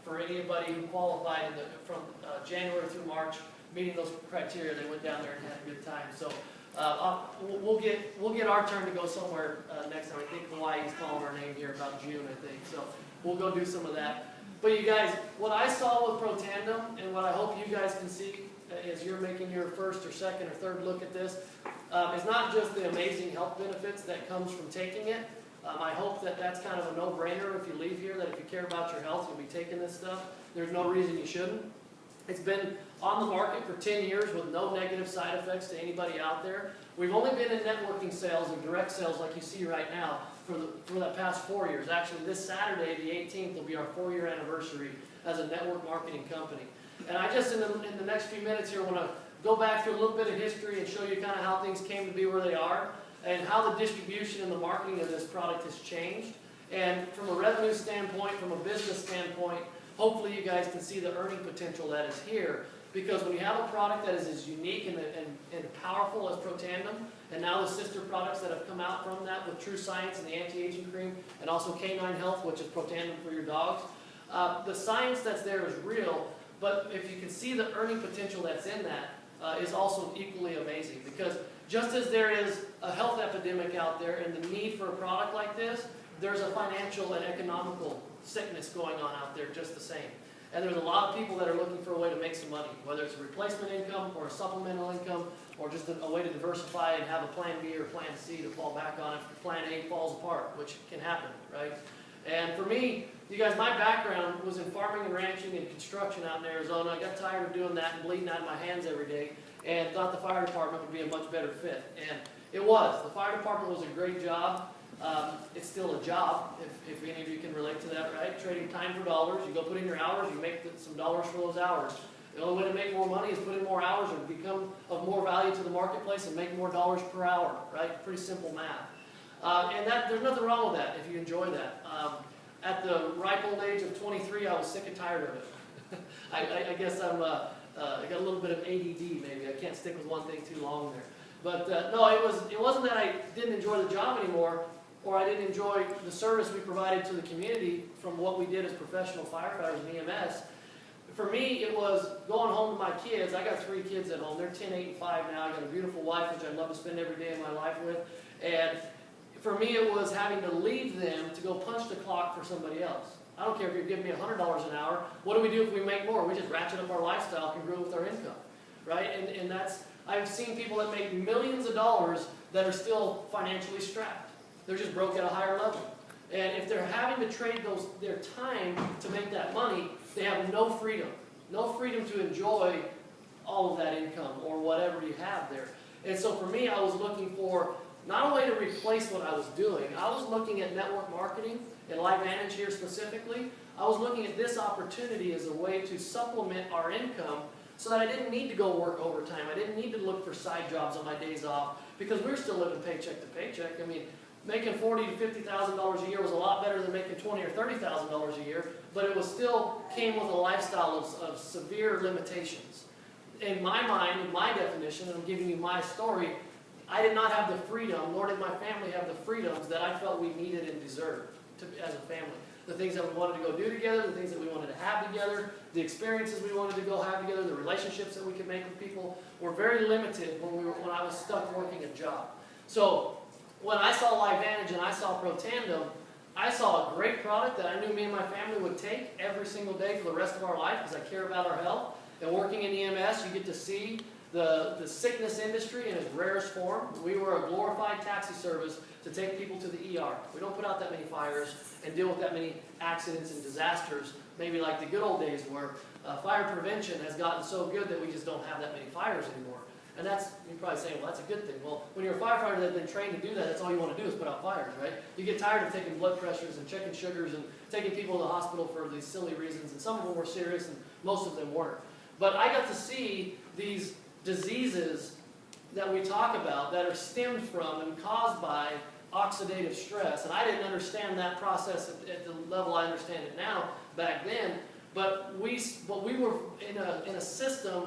for anybody who qualified from January through March, meeting those criteria. They went down there and had a good time. So we'll get our turn to go somewhere next time. I think Hawaii's calling our name here about June, I think. So we'll go do some of that. But you guys, what I saw with Pro Tandem, and what I hope you guys can see as you're making your first or second or third look at this, is not just the amazing health benefits that comes from taking it. I hope that that's kind of a no-brainer if you leave here, that if you care about your health, you'll be taking this stuff. There's no reason you shouldn't. It's been on the market for 10 years with no negative side effects to anybody out there. We've only been in networking sales and direct sales like you see right now for the past 4 years. Actually, this Saturday, the 18th, will be our 4-year anniversary as a network marketing company. And I just, in the next few minutes here, want to go back through a little bit of history and show you kind of how things came to be where they are and how the distribution and the marketing of this product has changed. And from a revenue standpoint, from a business standpoint, hopefully you guys can see the earning potential that is here. Because when you have a product that is as unique and powerful as Pro Tandem, and now the sister products that have come out from that with True Science and the anti-aging cream, and also Canine Health, which is Pro Tandem for your dogs, the science that's there is real, but if you can see the earning potential that's in that, is also equally amazing. Because just as there is a health epidemic out there and the need for a product like this, there's a financial and economical sickness going on out there just the same. And there's a lot of people that are looking for a way to make some money, whether it's a replacement income or a supplemental income or just a way to diversify and have a plan B or plan C to fall back on if plan A falls apart, which can happen, right? And for me, you guys, my background was in farming and ranching and construction out in Arizona. I got tired of doing that and bleeding out of my hands every day and thought the fire department would be a much better fit. And it was. The fire department was a great job. It's still a job, if any of you can relate to that, right? Trading time for dollars. You go put in your hours, you make some dollars for those hours. The only way to make more money is put in more hours or become of more value to the marketplace and make more dollars per hour, right? Pretty simple math. And there's nothing wrong with that if you enjoy that. At the ripe old age of 23, I was sick and tired of it. I guess I got a little bit of ADD maybe. I can't stick with one thing too long there. But no, it wasn't that I didn't enjoy the job anymore, or I didn't enjoy the service we provided to the community from what we did as professional firefighters and EMS. For me, it was going home to my kids. I got 3 kids at home. They're 10, 8, and 5 now. I got a beautiful wife, which I love to spend every day of my life with. And for me, it was having to leave them to go punch the clock for somebody else. I don't care if you're giving me $100 an hour. What do we do if we make more? We just ratchet up our lifestyle, congruent with our income, right? And that's, I've seen people that make millions of dollars that are still financially strapped. They're just broke at a higher level. And if they're having to trade their time to make that money, they have no freedom. No freedom to enjoy all of that income or whatever you have there. And so for me, I was looking for not a way to replace what I was doing. I was looking at network marketing and LifeVantage here specifically. I was looking at this opportunity as a way to supplement our income so that I didn't need to go work overtime. I didn't need to look for side jobs on my days off because we're still living paycheck to paycheck. I mean, making $40,000 to $50,000 a year was a lot better than making $20,000 or $30,000 a year, but it was still came with a lifestyle of severe limitations. In my mind, in my definition, and I'm giving you my story, I did not have the freedom, nor did my family have the freedoms that I felt we needed and deserved as a family. The things that we wanted to go do together, the things that we wanted to have together, the experiences we wanted to go have together, the relationships that we could make with people were very limited when I was stuck working a job. So when I saw LifeVantage and I saw Pro Tandem, I saw a great product that I knew me and my family would take every single day for the rest of our life because I care about our health. And working in EMS, you get to see the sickness industry in its rarest form. We were a glorified taxi service to take people to the ER. We don't put out that many fires and deal with that many accidents and disasters, maybe like the good old days where fire prevention has gotten so good that we just don't have that many fires anymore. And that's, you're probably saying, well, that's a good thing. Well, when you're a firefighter that's been trained to do that, that's all you want to do is put out fires, right? You get tired of taking blood pressures and checking sugars and taking people to the hospital for these silly reasons, and some of them were serious and most of them weren't. But I got to see these diseases that we talk about that are stemmed from and caused by oxidative stress. And I didn't understand that process at the level I understand it now back then. But we were in a system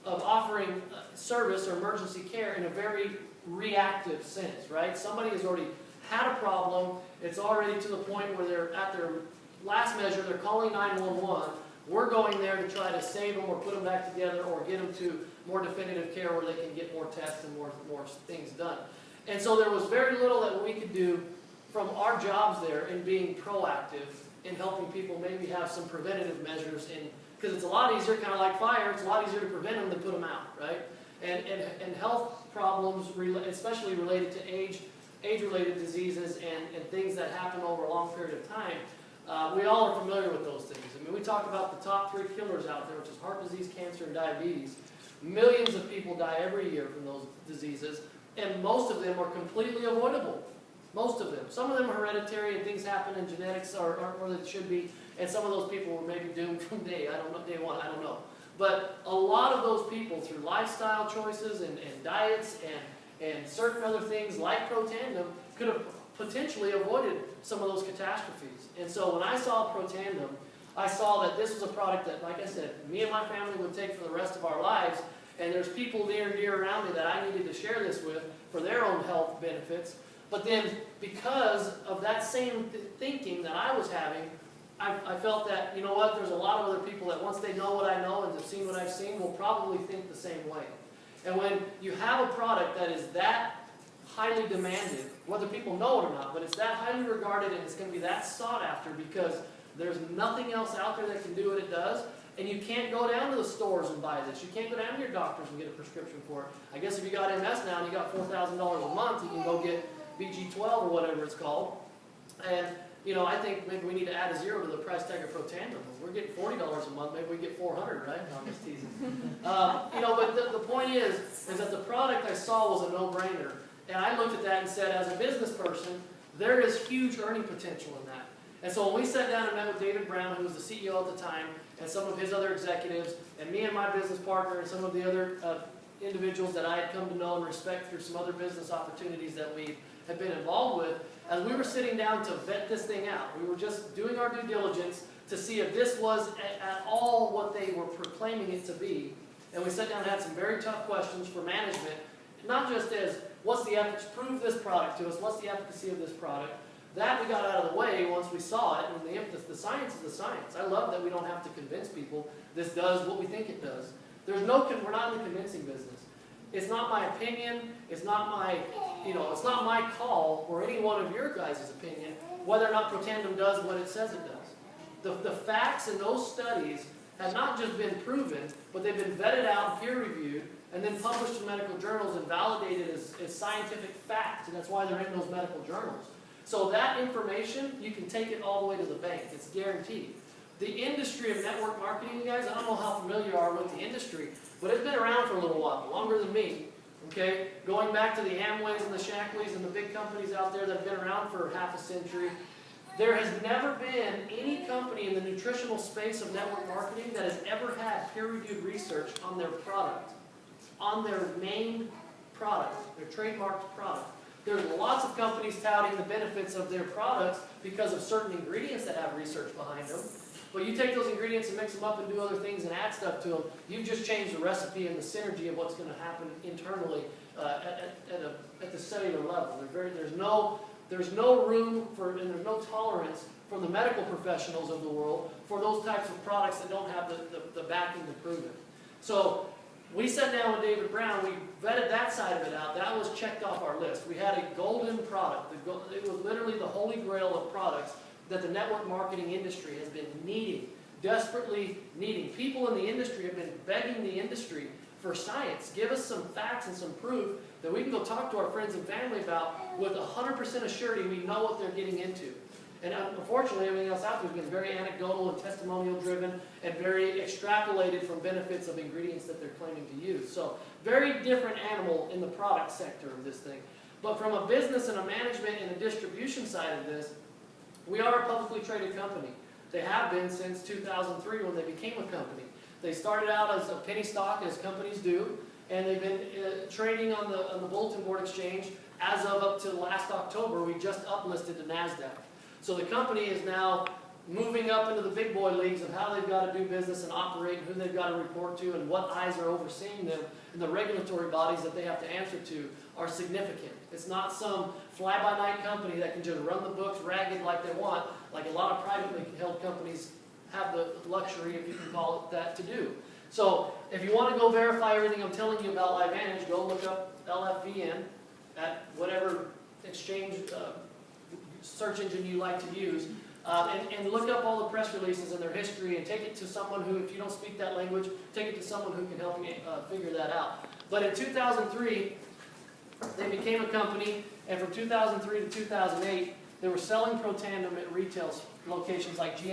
of offering service or emergency care in a very reactive sense, right? Somebody has already had a problem. It's already to the point where they're at their last measure, they're calling 911. We're going there to try to save them or put them back together or get them to more definitive care where they can get more tests and more things done. And so there was very little that we could do from our jobs there in being proactive in helping people maybe have some preventative measures in, because it's a lot easier, kind of like fire, it's a lot easier to prevent them than put them out, right? And health problems, especially related to age-related diseases and things that happen over a long period of time, we all are familiar with those things. I mean, we talk about the top 3 killers out there, which is heart disease, cancer, and diabetes. Millions of people die every year from those diseases, and most of them are completely avoidable. Most of them. Some of them are hereditary and things happen in genetics aren't where they should be, and some of those people were maybe doomed from day one, I don't know. But a lot of those people, through lifestyle choices and diets and certain other things like Protandim, could have potentially avoided some of those catastrophes. And so when I saw Protandim, I saw that this was a product that, like I said, me and my family would take for the rest of our lives, and there's people near and dear around me that I needed to share this with for their own health benefits. But then, because of that same thinking that I was having, I felt that, you know what, there's a lot of other people that once they know what I know and have seen what I've seen will probably think the same way. And when you have a product that is that highly demanded, whether people know it or not, but it's that highly regarded and it's going to be that sought after because there's nothing else out there that can do what it does, and you can't go down to the stores and buy this. You can't go down to your doctors and get a prescription for it. I guess if you got MS now and you got $4,000 a month, you can go get BG12 or whatever it's called. And, you know, I think maybe we need to add a 0 to the price tag of Protandim. We're getting $40 a month, maybe we get $400, right? No, I'm just teasing. You know, but the point is that the product I saw was a no-brainer. And I looked at that and said, as a business person, there is huge earning potential in that. And so when we sat down and met with David Brown, who was the CEO at the time, and some of his other executives, and me and my business partner, and some of the other individuals that I had come to know and respect through some other business opportunities that we had been involved with, as we were sitting down to vet this thing out, we were just doing our due diligence to see if this was at all what they were proclaiming it to be. And we sat down and had some very tough questions for management, not just as, what's the efficacy, prove this product to us, what's the efficacy of this product. That we got out of the way once we saw it, and the science is the science. I love that we don't have to convince people this does what we think it does. We're not in the convincing business. It's not my opinion, it's not my, it's not my call or any one of your guys' opinion whether or not Protandim does what it says it does. The facts in those studies have not just been proven, but they've been vetted out, peer-reviewed, and then published in medical journals and validated as scientific fact, and that's why they're in those medical journals. So that information, you can take it all the way to the bank. It's guaranteed. The industry of network marketing, you guys, I don't know how familiar you are with the industry, but it's been around for a little while, longer than me, okay? Going back to the Amways and the Shackleys and the big companies out there that have been around for half a century, there has never been any company in the nutritional space of network marketing that has ever had peer-reviewed research on their product, on their main product, their trademarked product. There's lots of companies touting the benefits of their products because of certain ingredients that have research behind them. But you take those ingredients and mix them up and do other things and add stuff to them, you've just changed the recipe and the synergy of what's going to happen internally at the cellular level. There's no room for, and there's no tolerance from the medical professionals of the world for those types of products that don't have the backing to prove it. So we sat down with David Brown, we vetted that side of it out. That was checked off our list. We had a golden product. It was literally the holy grail of products that the network marketing industry has been needing, desperately needing. People in the industry have been begging the industry for science. Give us some facts and some proof that we can go talk to our friends and family about with 100% assurity we know what they're getting into. And unfortunately, everything else out there has been very anecdotal and testimonial driven and very extrapolated from benefits of ingredients that they're claiming to use. So very different animal in the product sector of this thing. But from a business and a management and a distribution side of this, we are a publicly traded company. They have been since 2003 when they became a company. They started out as a penny stock, as companies do, and they've been trading on the Bulletin Board Exchange as of up to last October. We just uplisted to NASDAQ. So the company is now moving up into the big boy leagues of how they've got to do business and operate and who they've got to report to and what eyes are overseeing them, and the regulatory bodies that they have to answer to are significant. It's not some fly-by-night company that can just run the books ragged like they want, like a lot of privately held companies have the luxury, if you can call it that, to do. So if you want to go verify everything I'm telling you about LifeVantage, go look up LFVN at whatever exchange search engine you like to use, and look up all the press releases and their history, and take it to someone who, if you don't speak that language, take it to someone who can help you figure that out. But in 2003, they became a company, and from 2003 to 2008, they were selling Pro Tandem at retail locations like GM.